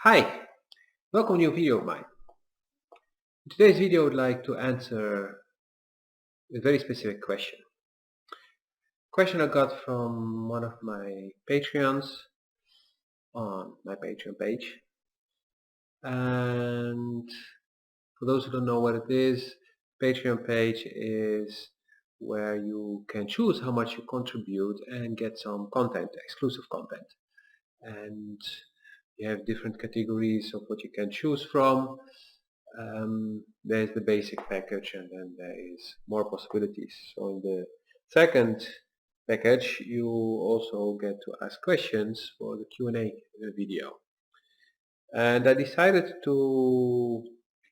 Hi, welcome to a new video of mine. In today's video I would like to answer a very specific question. Question I got from one of my Patreons on my Patreon page. And for those who don't know what it is, Patreon page is where you can choose how much you contribute and get some content, exclusive content. And you have different categories of what you can choose from. There's the basic package, and then there is more possibilities. So in the second package you also get to ask questions for the Q&A video. And I decided to,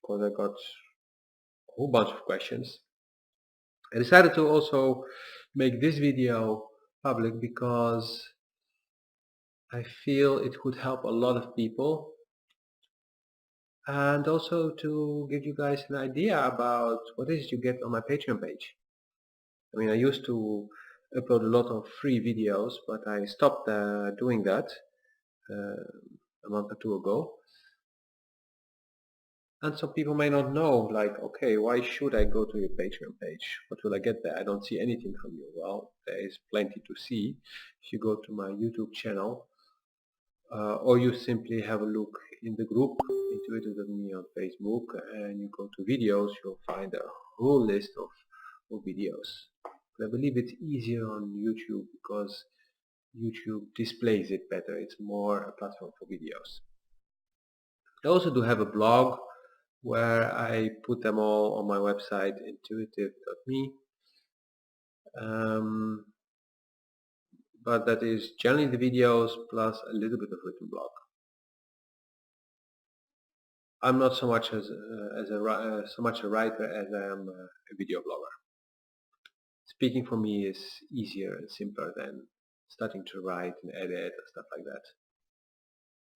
because I got a whole bunch of questions, I decided to also make this video public because I feel it could help a lot of people, and also to give you guys an idea about what is you get on my Patreon page. I mean, I used to upload a lot of free videos, but I stopped doing that a month or two ago. And some people may not know, like, okay, why should I go to your Patreon page? What will I get there? I don't see anything from you. Well, there is plenty to see if you go to my YouTube channel, or you simply have a look in the group intuitiv.me on Facebook, and you go to videos. You'll find a whole list of videos. But I believe it's easier on YouTube because YouTube displays it better. It's more a platform for videos. I also do have a blog where I put them all on my website intuitiv.me, but that is generally the videos plus a little bit of written blog. I'm not so much so much a writer as I am a video blogger. Speaking for me is easier and simpler than starting to write and edit and stuff like that.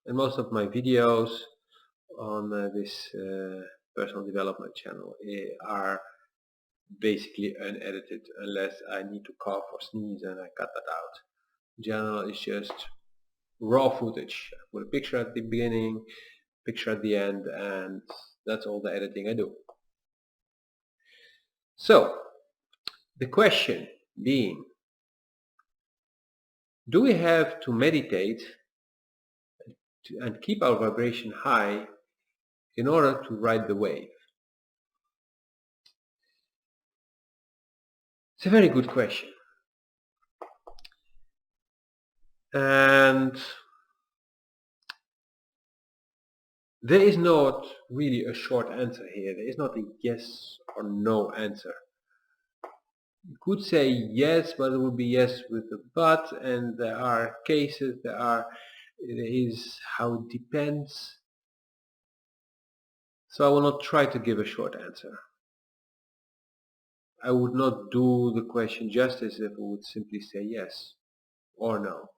And most of my videos on this personal development channel are basically unedited, unless I need to cough or sneeze and I cut that out. In general, it's just raw footage. I put a picture at the beginning, picture at the end, and that's all the editing I do. So, the question being, do we have to meditate and keep our vibration high in order to ride the wave? It's a very good question. And there is not really a short answer here. There is not a yes or no answer. You could say yes, but it would be yes with a but, and there are cases, there is how it depends. So I will not try to give a short answer. I would not do the question justice if I would simply say yes or no.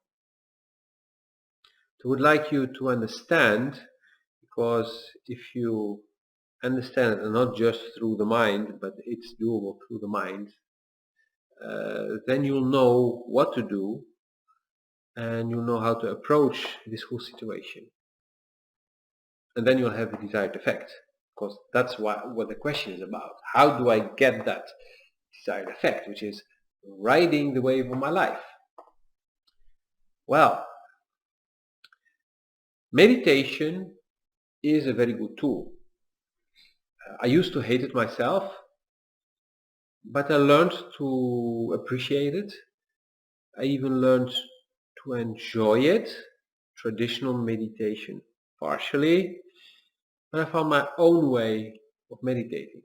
I would like you to understand, because if you understand it, and not just through the mind, but it's doable through the mind, then you'll know what to do, and you'll know how to approach this whole situation. And then you'll have the desired effect, because that's what the question is about. How do I get that desired effect, which is riding the wave of my life? Well, meditation is a very good tool. I used to hate it myself, but I learned to appreciate it. I even learned to enjoy it, traditional meditation partially, and I found my own way of meditating.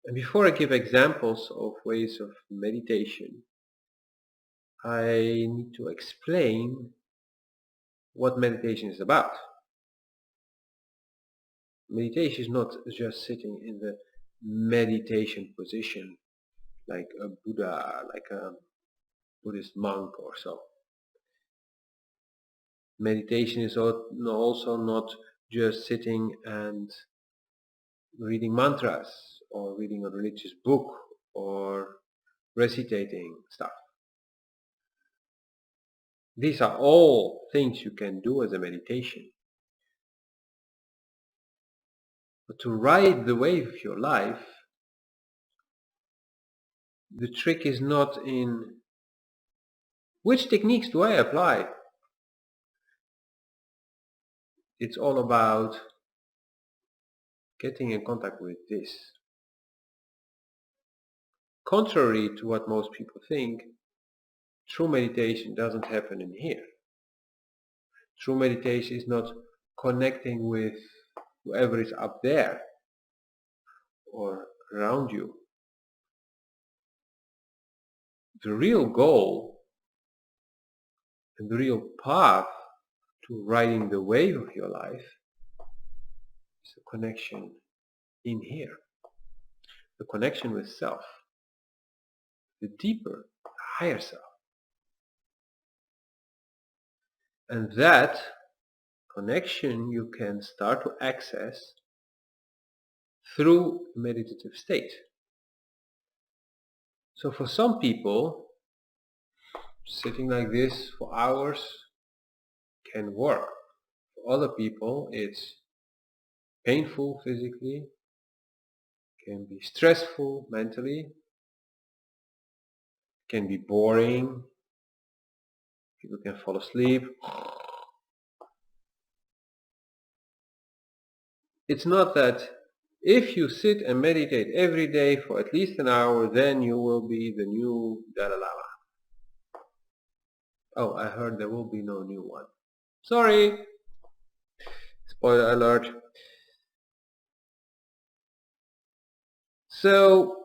And before I give examples of ways of meditation, I need to explain what meditation is about. Meditation is not just sitting in the meditation position like a Buddha, like a Buddhist monk or so. Meditation is also not just sitting and reading mantras or reading a religious book or recitating stuff. These are all things you can do as a meditation. But to ride the wave of your life, the trick is not in which techniques do I apply. It's all about getting in contact with this. Contrary to what most people think, true meditation doesn't happen in here. True meditation is not connecting with whoever is up there or around you. The real goal and the real path to riding the wave of your life is the connection in here. The connection with self. The deeper, higher self. And that connection you can start to access through a meditative state. So for some people, sitting like this for hours can work. For other people, it's painful physically, can be stressful mentally, can be boring, people can fall asleep. It's not that if you sit and meditate every day for at least an hour, then you will be the new Dalai Lama. Oh, I heard there will be no new one. Sorry! Spoiler alert. So,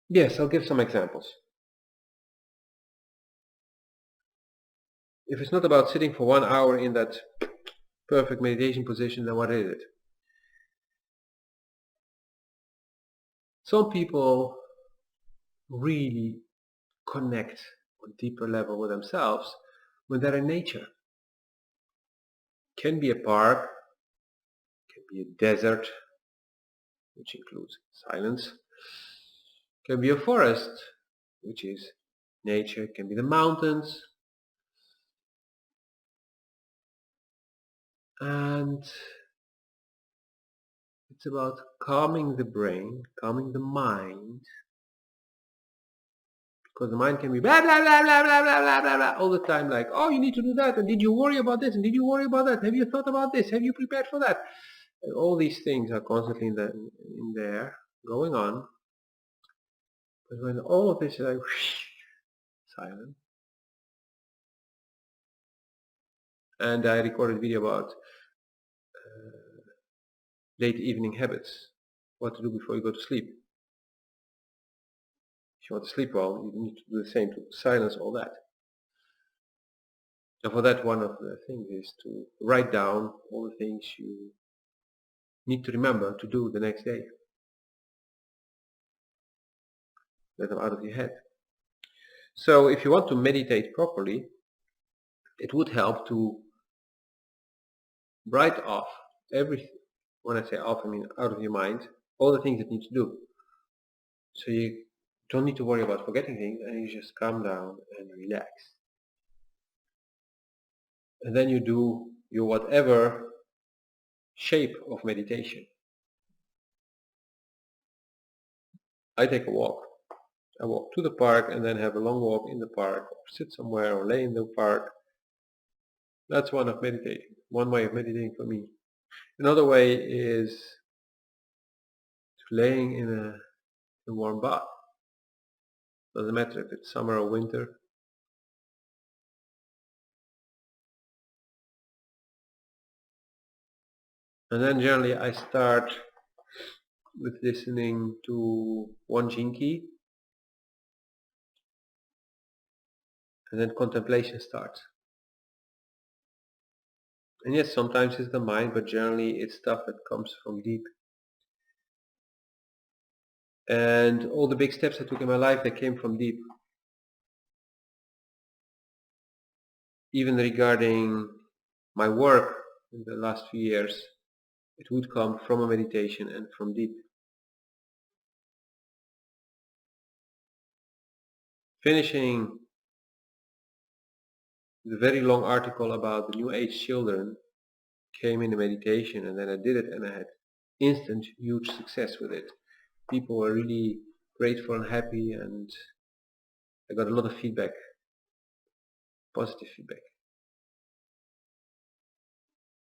yes, I'll give some examples. If it's not about sitting for 1 hour in that perfect meditation position, then what is it? Some people really connect on a deeper level with themselves when they're in nature. Can be a park, can be a desert, which includes silence, can be a forest, which is nature, can be the mountains, and it's about calming the brain, calming the mind, because the mind can be blah blah blah blah blah blah blah blah blah all the time, like, oh, you need to do that, and did you worry about this, and did you worry about that, have you thought about this, have you prepared for that, and all these things are constantly in there going on. But when all of this is like silent, and I recorded a video about late evening habits, what to do before you go to sleep. If you want to sleep well, you need to do the same to silence all that. And for that, one of the things is to write down all the things you need to remember to do the next day. Get them out of your head. So if you want to meditate properly, it would help to write off everything. When I say off, I mean out of your mind, all the things that you need to do. So you don't need to worry about forgetting things, and you just calm down and relax. And then you do your whatever shape of meditation. I take a walk. I walk to the park and then have a long walk in the park, or sit somewhere or lay in the park. That's one of meditating. One way of meditating for me. Another way is laying in a warm bath. Doesn't matter if it's summer or winter. And then generally I start with listening to one gene key, and then contemplation starts. And yes, sometimes it's the mind, but generally it's stuff that comes from deep. And all the big steps I took in my life, they came from deep. Even regarding my work in the last few years, it would come from a meditation and from deep. Finishing the very long article about the New Age children, came in a meditation, and then I did it, and I had instant huge success with it. People were really grateful and happy, and I got a lot of feedback, positive feedback.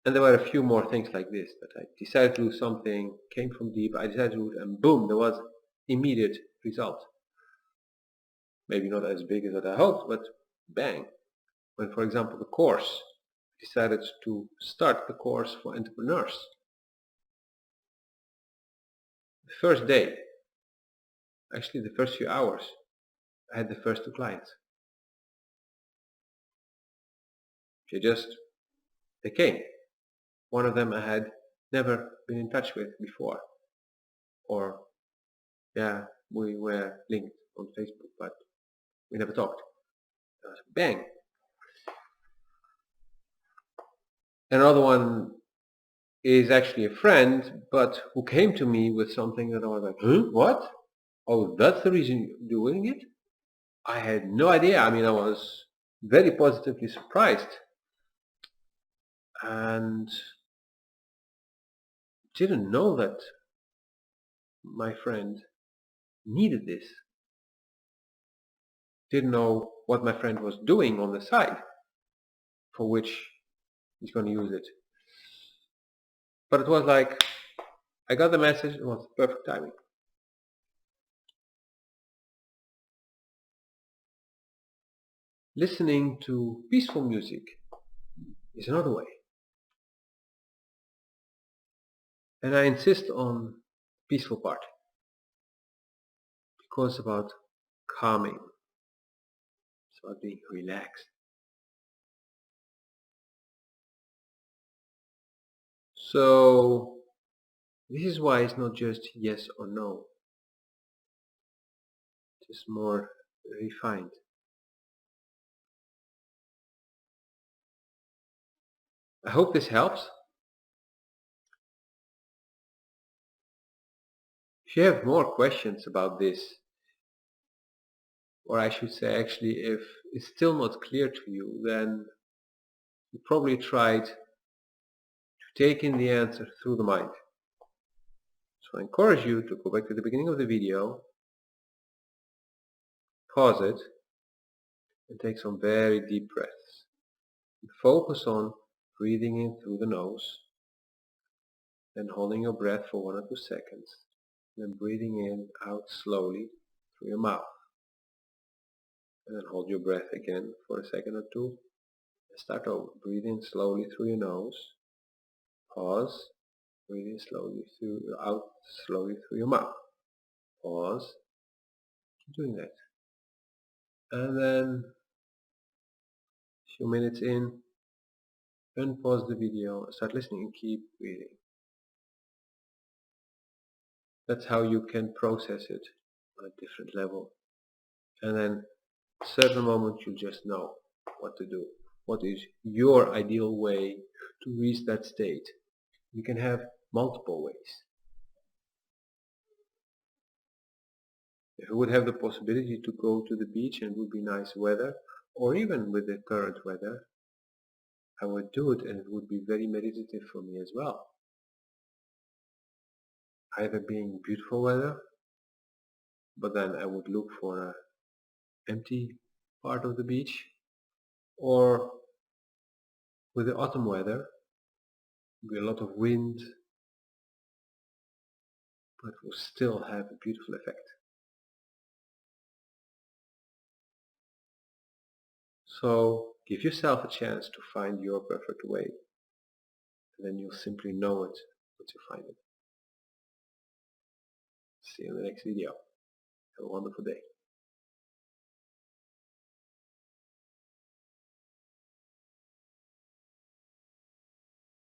And there were a few more things like this, that I decided to do something, came from deep, I decided to do it, and boom, there was immediate result. Maybe not as big as what I hoped, but bang. When, for example, the course, I decided to start the course for entrepreneurs. The first day, actually the first few hours, I had the first 2 clients. They came. One of them I had never been in touch with before. Or, yeah, we were linked on Facebook, but we never talked. Bang! Another one is actually a friend, but who came to me with something that I was like, huh? What? Oh, that's the reason you're doing it? I had no idea. I mean, I was very positively surprised and didn't know that my friend needed this. Didn't know what my friend was doing on the side for which he's going to use it. But it was like, I got the message, it was perfect timing. Listening to peaceful music is another way. And I insist on the peaceful part, because it's about calming. It's about being relaxed. So this is why it's not just yes or no. It's more refined. I hope this helps. If you have more questions about this, or I should say actually if it's still not clear to you, then you probably tried to take in the answer through the mind. So I encourage you to go back to the beginning of the video, pause it, and take some very deep breaths. And focus on breathing in through the nose, then holding your breath for 1 or 2 seconds, then breathing in out slowly through your mouth. And then hold your breath again for a second or two. And start over. Breathe in slowly through your nose. Pause. Breathe in slowly out slowly through your mouth. Pause. Keep doing that. And then a few minutes in, unpause the video, start listening and keep breathing. That's how you can process it on a different level. And then at a certain moment you'll just know what to do. What is your ideal way to reach that state? You can have multiple ways. If you would have the possibility to go to the beach and it would be nice weather, or even with the current weather, I would do it, and it would be very meditative for me as well. Either being beautiful weather, but then I would look for an empty part of the beach, or with the autumn weather, with a lot of wind, but will still have a beautiful effect. So give yourself a chance to find your perfect way, and then you'll simply know it once you find it. See you in the next video. Have a wonderful day.